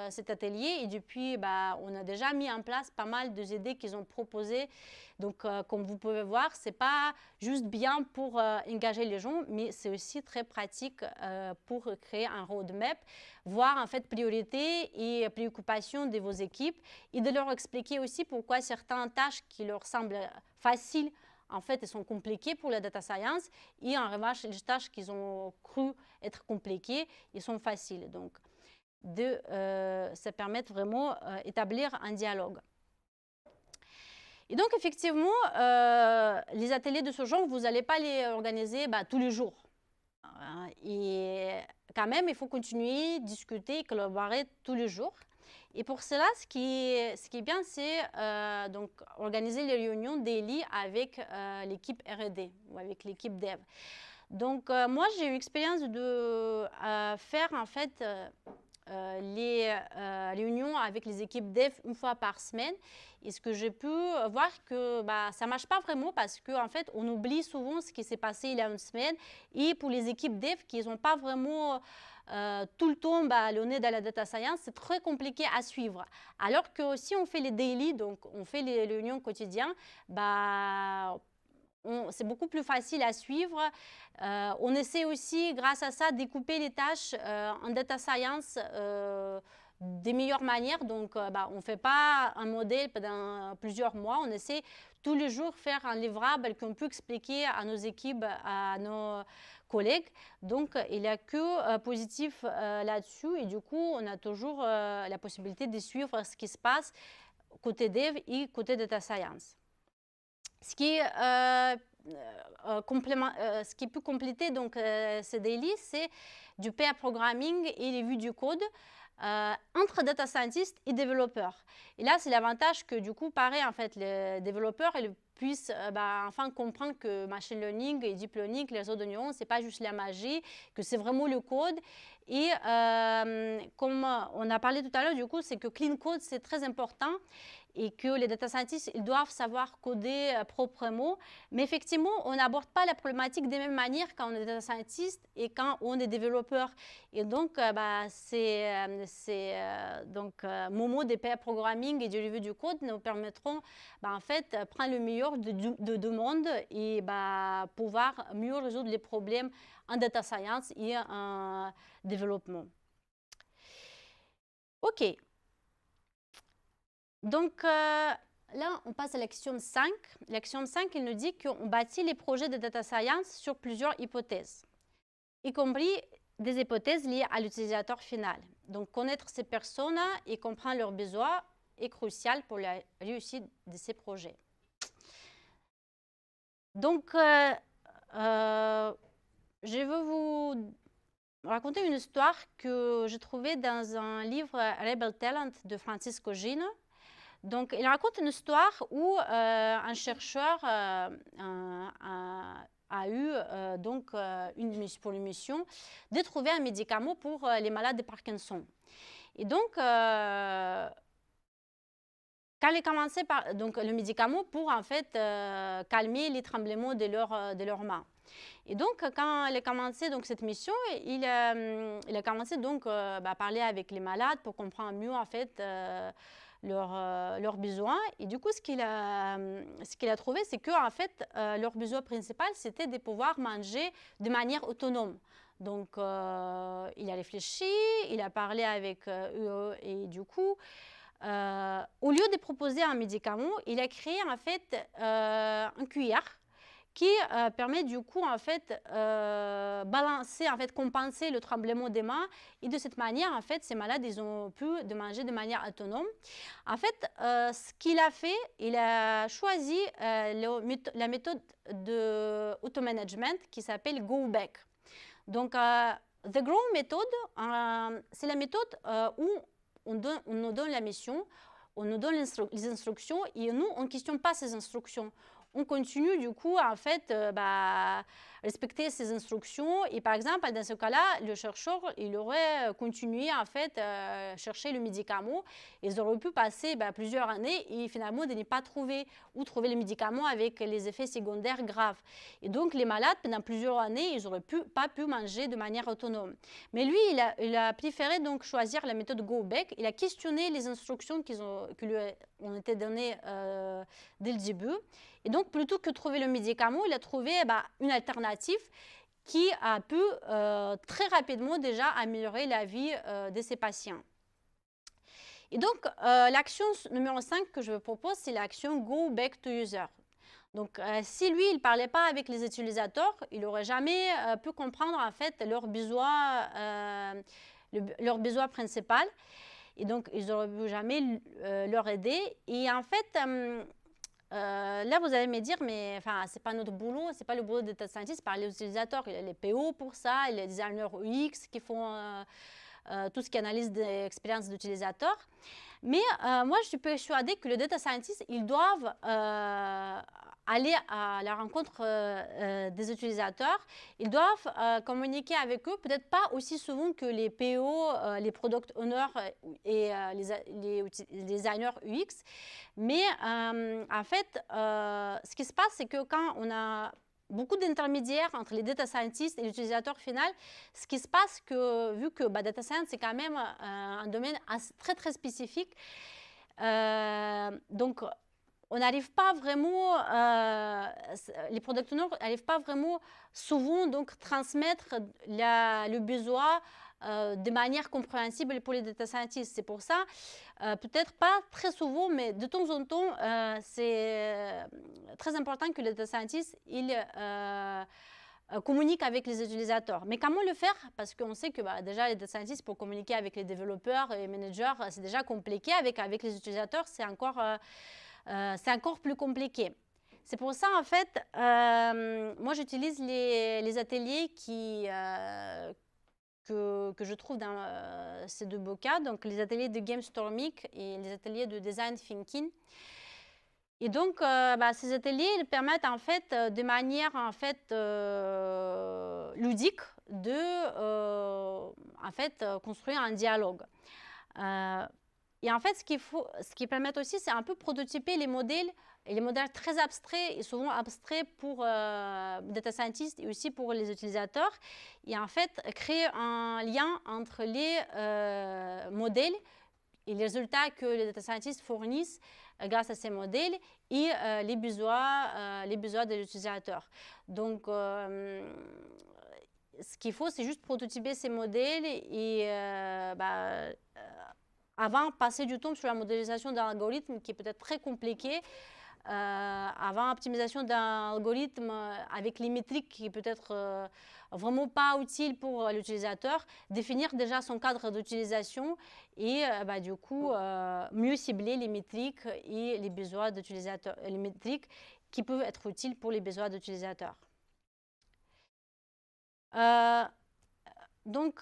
cet atelier, et depuis, on a déjà mis en place pas mal d'idées qu'ils ont proposées. Donc, comme vous pouvez voir, ce n'est pas juste bien pour engager les gens, mais c'est aussi très pratique pour créer un roadmap, voir en fait priorités et préoccupations de vos équipes, et de leur expliquer aussi pourquoi certaines tâches qui leur semblent faciles, en fait, elles sont compliquées pour la data science, et en revanche, les tâches qu'ils ont cru être compliquées, elles sont faciles. Donc, ça permet vraiment d'établir un dialogue. Et donc, effectivement, les ateliers de ce genre, vous n'allez pas les organiser tous les jours. Et quand même, il faut continuer, discuter, collaborer tous les jours. Et pour cela, ce qui est bien, c'est donc organiser les réunions daily avec l'équipe R&D ou avec l'équipe dev. Donc, moi, j'ai eu l'expérience de faire en fait les réunions avec les équipes dev une fois par semaine. Et ce que j'ai pu voir, que ça ne marche pas vraiment, parce qu'en fait, on oublie souvent ce qui s'est passé il y a une semaine. Et pour les équipes dev qui n'ont pas vraiment tout le temps le nez dans la data science, c'est très compliqué à suivre. Alors que si on fait les daily, donc on fait les réunions quotidiennes, c'est beaucoup plus facile à suivre. On essaie aussi, grâce à ça, découper les tâches en data science des meilleures manières. Donc, on ne fait pas un modèle pendant plusieurs mois. On essaie tous les jours de faire un livrable qu'on peut expliquer à nos équipes, à nos collègues. Donc, il n'y a que positif là-dessus. Et du coup, on a toujours la possibilité de suivre ce qui se passe côté dev et côté data science. Ce qui peut compléter donc, ces daily, c'est du pair programming et les vues du code entre data scientist et développeurs. Et là, c'est l'avantage que du coup, pareil, en fait, les développeurs puissent enfin comprendre que machine learning et deep learning, les réseaux de neurones, c'est pas juste la magie, que c'est vraiment le code. Et comme on a parlé tout à l'heure, du coup, c'est que clean code, c'est très important et que les data scientists, ils doivent savoir coder proprement. Mais effectivement, on n'aborde pas la problématique de la même manière quand on est data scientist et quand on est développeur. Et donc, mon mot de pair programming et de revue du code nous permettront, en fait, prendre le meilleur de deux mondes et pouvoir mieux résoudre les problèmes en data science et en développement. OK. Donc, là, on passe à l'axiome 5. L'axiome 5, il nous dit qu'on bâtit les projets de data science sur plusieurs hypothèses, y compris des hypothèses liées à l'utilisateur final. Donc, connaître ces personnes et comprendre leurs besoins est crucial pour la réussite de ces projets. Donc, je veux vous raconter une histoire que j'ai trouvée dans un livre Rebel Talent de Francisco Gino. Donc, il raconte une histoire où un chercheur a eu pour une mission de trouver un médicament pour les malades de Parkinson. Et donc, quand il commençait par le médicament pour en fait calmer les tremblements de leurs mains. Et donc, quand il a commencé cette mission, il a commencé à parler avec les malades pour comprendre mieux en fait leurs besoins. Et du coup, ce qu'il a trouvé, c'est que en fait, leur besoin principal, c'était de pouvoir manger de manière autonome. Donc, il a réfléchi, il a parlé avec eux et du coup, au lieu de proposer un médicament, il a créé en fait un cuillère qui permet du coup en fait compenser le tremblement des mains, et de cette manière en fait ces malades ils ont pu manger de manière autonome. En fait, ce qu'il a fait, il a choisi la méthode de auto-management qui s'appelle Go Back. Donc The Grow Method, c'est la méthode où on nous donne la mission, on nous donne les instructions et nous on ne questionne pas ces instructions. On continue du coup en fait respecter ces instructions, et par exemple dans ce cas-là le chercheur il aurait continué en fait chercher le médicament. Ils auraient pu passer plusieurs années et finalement de ne pas trouver le médicament avec les effets secondaires graves, et donc les malades pendant plusieurs années ils n'auraient pas pu manger de manière autonome. Mais lui il a préféré donc choisir la méthode Go Back. Il a questionné les instructions qui lui ont été données dès le début. Et donc, plutôt que de trouver le médicament, il a trouvé une alternative qui a pu très rapidement déjà améliorer la vie de ses patients. Et donc, l'action numéro 5 que je vous propose, c'est l'action Go Back to User. Donc, si lui, il ne parlait pas avec les utilisateurs, il n'aurait jamais pu comprendre en fait leurs besoins principaux. Et donc, ils n'auraient jamais leur aider. Et en fait, là, vous allez me dire, mais enfin, c'est pas notre boulot, c'est pas le boulot des data scientists, par les utilisateurs. Il y a les PO pour ça, il y a les designers UX qui font tout ce qui analyse l'expérience d'utilisateur. Mais moi, je suis persuadée que les data scientists, ils doivent aller à la rencontre des utilisateurs. Ils doivent communiquer avec eux, peut-être pas aussi souvent que les PO, les product owners et les designers UX. Mais en fait, ce qui se passe, c'est que quand on a beaucoup d'intermédiaires entre les data scientists et l'utilisateur final, ce qui se passe, que vu que data science, c'est quand même un domaine très, très spécifique, donc on n'arrive pas vraiment, les product owners n'arrivent pas vraiment souvent donc transmettre le besoin de manière compréhensible pour les data scientists. C'est pour ça, peut-être pas très souvent, mais de temps en temps, c'est très important que les data scientists communiquent avec les utilisateurs. Mais comment le faire? Parce qu'on sait que déjà les data scientists, pour communiquer avec les développeurs et les managers, c'est déjà compliqué. Avec les utilisateurs, c'est encore plus compliqué. C'est pour ça, en fait, moi, j'utilise les ateliers que je trouve dans ces deux beaux cas, donc les ateliers de Game Storming et les ateliers de Design Thinking. Et donc, ces ateliers ils permettent en fait, de manière en fait, ludique de construire un dialogue. Et en fait, ce qui permet aussi, c'est un peu prototyper les modèles, et les modèles très abstraits et souvent abstraits pour data scientists et aussi pour les utilisateurs. Et en fait, créer un lien entre les modèles et les résultats que les data scientists fournissent grâce à ces modèles et les besoins des utilisateurs. Donc, ce qu'il faut, c'est juste prototyper ces modèles et avant, passer du temps sur la modélisation d'un algorithme qui est peut-être très compliqué, avant optimisation d'un algorithme avec les métriques qui est peut-être vraiment pas utile pour l'utilisateur, définir déjà son cadre d'utilisation et du coup mieux cibler les métriques et les besoins d'utilisateurs, les métriques qui peuvent être utiles pour les besoins d'utilisateurs. Donc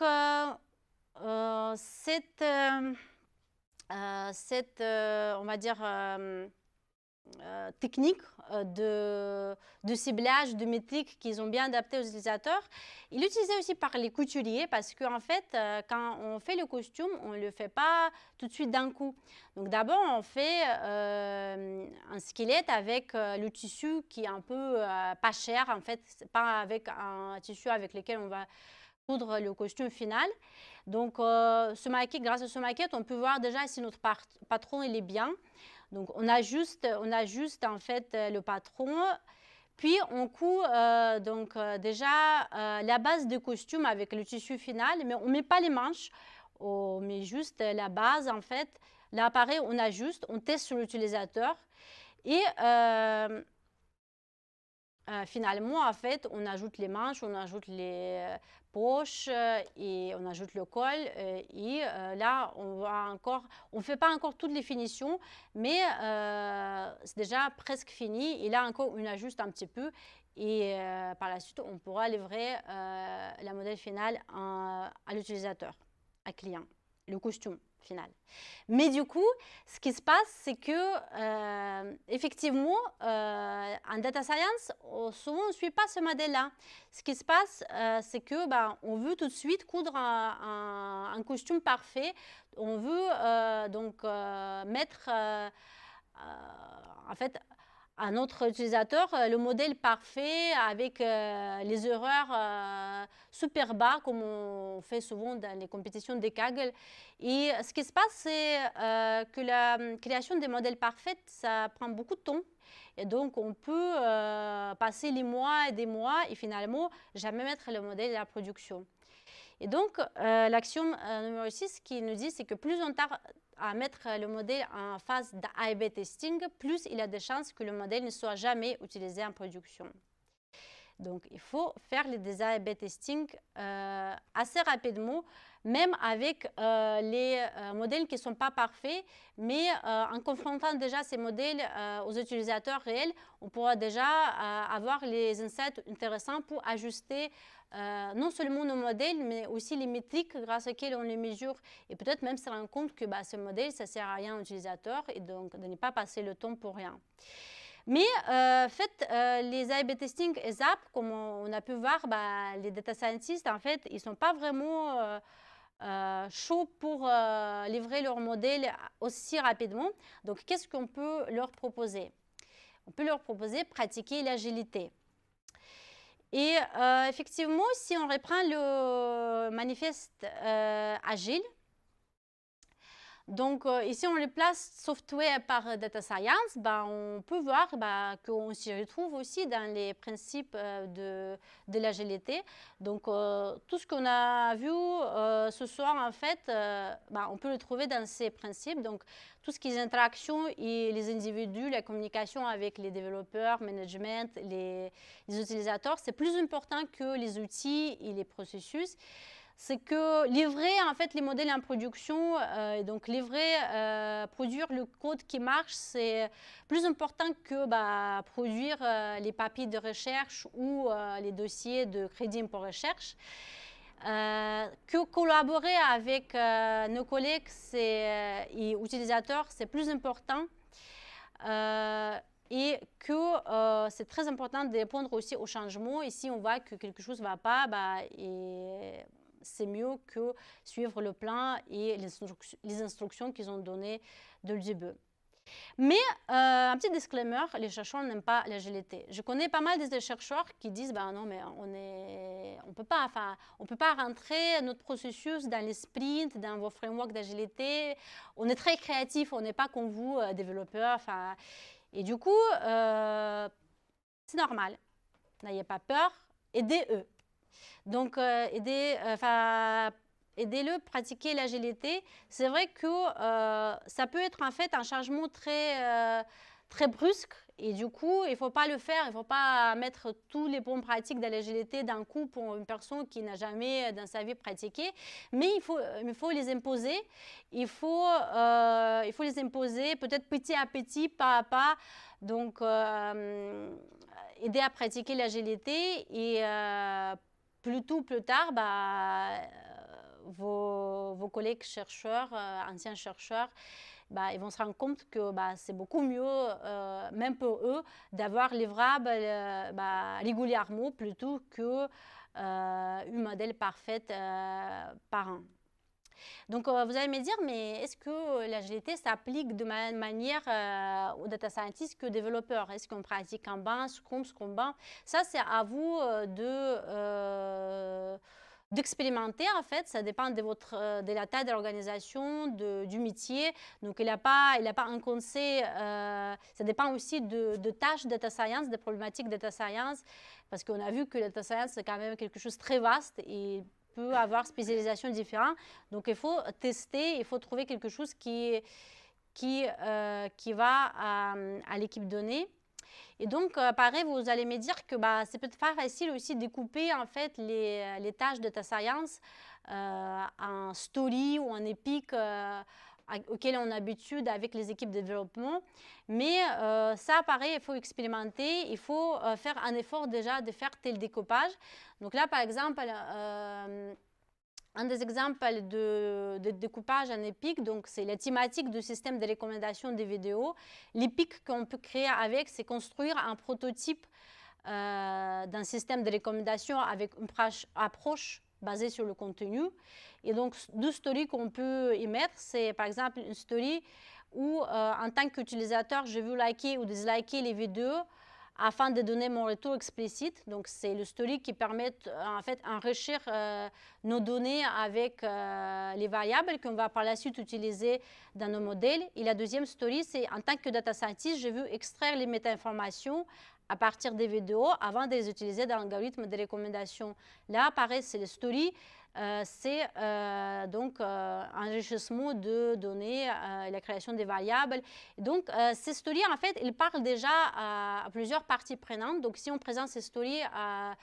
cette on va dire technique de ciblage de métriques qu'ils ont bien adaptées aux utilisateurs. Il est utilisé aussi par les couturiers parce qu'en fait, quand on fait le costume, on ne le fait pas tout de suite d'un coup. Donc d'abord, on fait un squelette avec le tissu qui est un peu pas cher. En fait, c'est pas avec un tissu avec lequel on va coudre le costume final. Donc, grâce à ce maquette, on peut voir déjà si notre patron il est bien. Donc, on ajuste en fait le patron. Puis, on coud déjà la base de costume avec le tissu final, mais on ne met pas les manches. On met juste la base, en fait. L'appareil, on ajuste, on teste sur l'utilisateur. Et finalement, en fait, on ajoute les manches, on ajoute les poches et on ajoute le col. Et là, on ne fait pas encore toutes les finitions, mais c'est déjà presque fini. Et là, encore, on ajuste un petit peu. Et par la suite, on pourra livrer la modèle finale à l'utilisateur, à client, le costume final. Mais du coup, ce qui se passe, c'est que effectivement, en data science, souvent on ne suit pas ce modèle-là. Ce qui se passe, c'est que on veut tout de suite coudre un costume parfait. On veut mettre en fait à notre utilisateur le modèle parfait avec les erreurs super bas, comme on fait souvent dans les compétitions des Kaggle. Et ce qui se passe, c'est que la création des modèles parfaits, ça prend beaucoup de temps. Et donc, on peut passer les mois et des mois et finalement jamais mettre le modèle à la production. Et donc, l'axiome numéro 6 qui nous dit, c'est que plus on tarde à mettre le modèle en phase d'A/B testing, plus il y a de chances que le modèle ne soit jamais utilisé en production. Donc, il faut faire les A/B testing assez rapidement, même avec les modèles qui ne sont pas parfaits, mais en confrontant déjà ces modèles aux utilisateurs réels, on pourra déjà avoir les insights intéressants pour ajuster non seulement nos modèles, mais aussi les métriques grâce auxquelles on les mesure. Et peut-être même se rendre compte que ce modèle, ça ne sert à rien aux utilisateurs et donc de ne pas passer le temps pour rien. Mais faites les A/B testing ASAP, comme on a pu voir, les data scientists, en fait, ils ne sont pas vraiment chauds pour livrer leur modèle aussi rapidement. Donc, qu'est-ce qu'on peut leur proposer? On peut leur proposer pratiquer l'agilité. Et effectivement, si on reprend le manifeste agile, Donc, ici, on replace software par data science. On peut voir qu'on s'y retrouve aussi dans les principes de l'agilité. Donc, tout ce qu'on a vu ce soir, en fait, on peut le trouver dans ces principes. Donc, tout ce qui est interaction et les individus, la communication avec les développeurs, management, les utilisateurs, c'est plus important que les outils et les processus. C'est que livrer en fait les modèles en production, donc produire le code qui marche, c'est plus important que produire les papiers de recherche ou les dossiers de crédit pour recherche. Que collaborer avec nos collègues et utilisateurs, c'est plus important. Et que c'est très important de répondre aussi aux changements. Et si on voit que quelque chose ne va pas, c'est mieux que suivre le plan et les instructions qu'ils ont données dès le début. Mais un petit disclaimer, les chercheurs n'aiment pas l'agilité. Je connais pas mal de chercheurs qui disent non, mais on peut pas rentrer notre processus dans les sprints, dans vos frameworks d'agilité. On est très créatif, on n'est pas comme vous, développeurs. Et du coup, c'est normal. N'ayez pas peur, aidez-eux. Donc, aidez-le à pratiquer l'agilité. C'est vrai que ça peut être en fait un changement très brusque. Et du coup, il ne faut pas le faire. Il ne faut pas mettre tous les bonnes pratiques de l'agilité d'un coup pour une personne qui n'a jamais dans sa vie pratiqué. Mais il faut les imposer. Il faut les imposer peut-être petit à petit, pas à pas. Donc, aider à pratiquer l'agilité et plus tard, vos collègues chercheurs, anciens chercheurs, ils vont se rendre compte que c'est beaucoup mieux, même pour eux, d'avoir livrable régulièrement plutôt que une modèle parfaite par an. Donc, vous allez me dire, mais est-ce que l'agilité s'applique de même manière aux data scientists que aux développeurs? Est-ce qu'on pratique Kanban, Scrum, Kanban? Ça, c'est à vous d'expérimenter, en fait. Ça dépend de la taille de l'organisation, du métier. Donc, il n'a pas un conseil. Ça dépend aussi de tâches data science, des problématiques data science, parce qu'on a vu que la data science, c'est quand même quelque chose de très vaste et peut avoir spécialisation différente. Donc, il faut tester, il faut trouver quelque chose qui va à l'équipe donnée. Et donc, pareil, vous allez me dire que c'est peut-être pas facile aussi de découper en fait les tâches de data science en story ou en épique auquel on a l'habitude avec les équipes de développement. Mais ça, pareil, il faut expérimenter, il faut faire un effort déjà de faire tel découpage. Donc là, par exemple, un des exemples de découpage en épique, donc c'est la thématique du système de recommandation des vidéos. L'épique qu'on peut créer avec, c'est construire un prototype d'un système de recommandation avec une approche basée sur le contenu. Et donc, deux stories qu'on peut y mettre, c'est par exemple une story où, en tant qu'utilisateur, je veux liker ou disliker les vidéos afin de donner mon retour explicite. Donc, c'est le story qui permet en fait d'enrichir nos données avec les variables qu'on va par la suite utiliser dans nos modèles. Et la deuxième story, c'est en tant que data scientist, je veux extraire les méta-informations à partir des vidéos avant de les utiliser dans l'algorithme de recommandation. Là, pareil, c'est le story. C'est donc enrichissement de données, la création des variables. Donc, ces stories, en fait, ils parlent déjà à plusieurs parties prenantes. Donc, si on présente ces stories à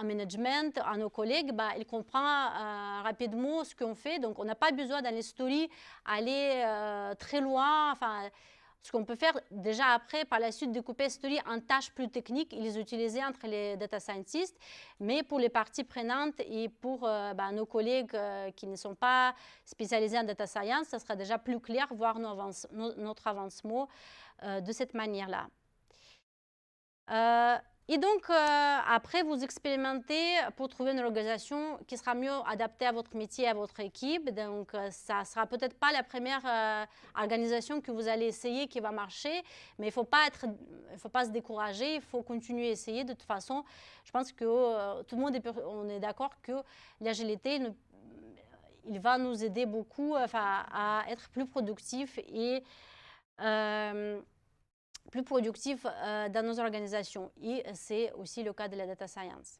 management, à nos collègues, ils comprennent rapidement ce qu'on fait. Donc, on n'a pas besoin dans les stories aller très loin. Enfin, ce qu'on peut faire déjà après, par la suite, découper les stories en tâches plus techniques et les utiliser entre les data scientists. Mais pour les parties prenantes et pour nos collègues qui ne sont pas spécialisés en data science, ça sera déjà plus clair, voir notre avancement de cette manière-là. Et donc, après, vous expérimentez pour trouver une organisation qui sera mieux adaptée à votre métier, à votre équipe. Donc, ça ne sera peut-être pas la première organisation que vous allez essayer qui va marcher, mais il ne faut pas se décourager, il faut continuer à essayer. De toute façon, je pense que tout le monde on est d'accord que l'agilité, il va nous aider beaucoup à être plus productifs et dans nos organisations. Et c'est aussi le cas de la data science.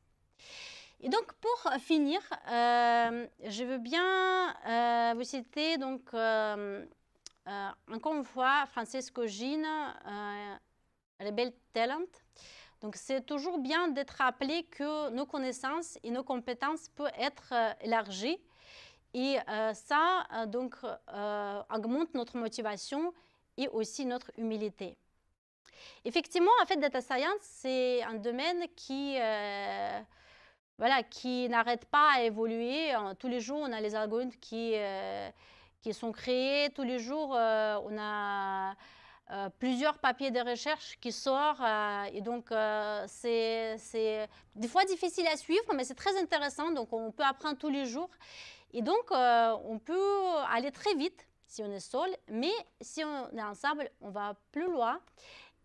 Et donc, pour finir, je veux bien vous citer donc, encore une fois Francesco Gine, Rebel Talent. Donc, c'est toujours bien d'être rappelé que nos connaissances et nos compétences peuvent être élargies. Et ça, donc, augmente notre motivation et aussi notre humilité. Effectivement, en fait, data science, c'est un domaine qui n'arrête pas à évoluer. Tous les jours, on a les algorithmes qui sont créés. Tous les jours, on a plusieurs papiers de recherche qui sortent. Et donc, c'est des fois difficile à suivre, mais c'est très intéressant. Donc, on peut apprendre tous les jours. Et donc, on peut aller très vite si on est seul, mais si on est ensemble, on va plus loin.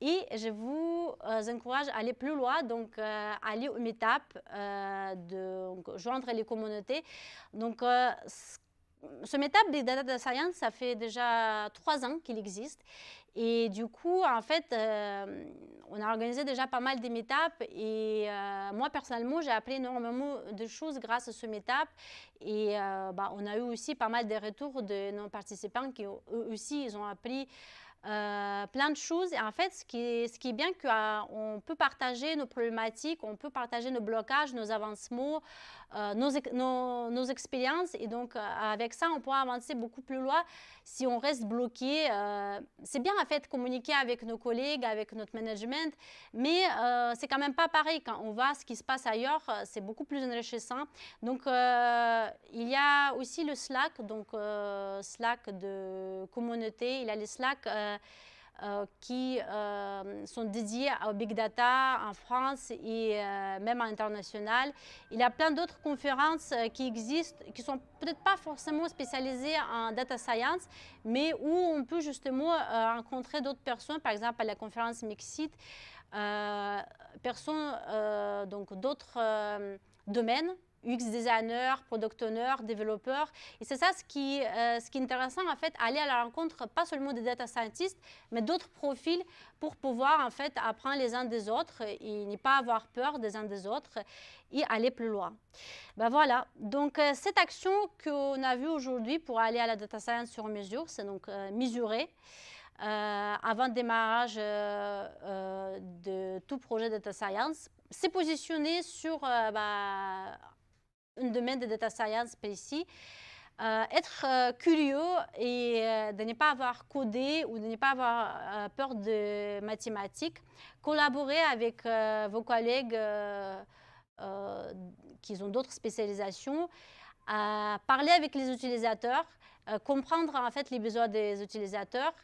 Et je vous encourage à aller plus loin, donc aller au meetup, joindre les communautés. Donc, ce meetup des data science, ça fait déjà 3 ans qu'il existe. Et du coup, en fait, on a organisé déjà pas mal de meetups. Et moi, personnellement, j'ai appris énormément de choses grâce à ce meetup. Et on a eu aussi pas mal de retours de nos participants qui, eux aussi, ils ont appris plein de choses. Et en fait, ce qui est bien, qu'on peut partager nos problématiques, on peut partager nos blocages, nos avancements, nos expériences. Et donc, avec ça, on pourra avancer beaucoup plus loin si on reste bloqué. C'est bien, en fait, de communiquer avec nos collègues, avec notre management, mais c'est quand même pas pareil. Quand on voit ce qui se passe ailleurs, c'est beaucoup plus enrichissant. Donc, il y a aussi le Slack, donc Slack de communauté. Il y a les Slack qui sont dédiés au big data en France et même à l'international. Il y a plein d'autres conférences qui existent, qui ne sont peut-être pas forcément spécialisées en data science, mais où on peut justement rencontrer d'autres personnes, par exemple à la conférence Mixit, personnes donc d'autres domaines, UX designer, product owner, développeur. Et c'est ça ce qui est intéressant, en fait, aller à la rencontre, pas seulement des data scientists, mais d'autres profils pour pouvoir, en fait, apprendre les uns des autres et ne pas avoir peur des uns des autres et aller plus loin. Ben voilà. Donc, cette action qu'on a vue aujourd'hui pour aller à la data science sur mesure, c'est donc mesurer. Avant le démarrage de tout projet data science, c'est positionné sur un domaine de data science précis, être curieux et de ne pas avoir codé ou de ne pas avoir peur de mathématiques, collaborer avec vos collègues qui ont d'autres spécialisations, parler avec les utilisateurs, comprendre en fait les besoins des utilisateurs,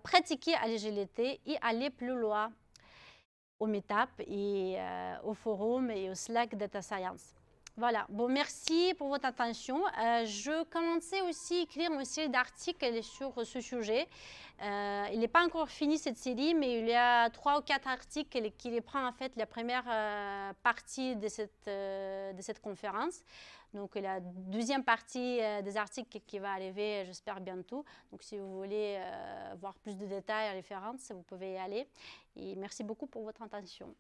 pratiquer à l'agilité et aller plus loin au meetup et au forum et au Slack Data Science. Voilà, bon, merci pour votre attention. Je commençais aussi à écrire une série d'articles sur ce sujet. Il n'est pas encore fini cette série, mais il y a 3 ou 4 articles qui reprennent en fait la première partie de cette conférence. Donc, la deuxième partie des articles qui va arriver, j'espère, bientôt. Donc, si vous voulez voir plus de détails et références, vous pouvez y aller. Et merci beaucoup pour votre attention.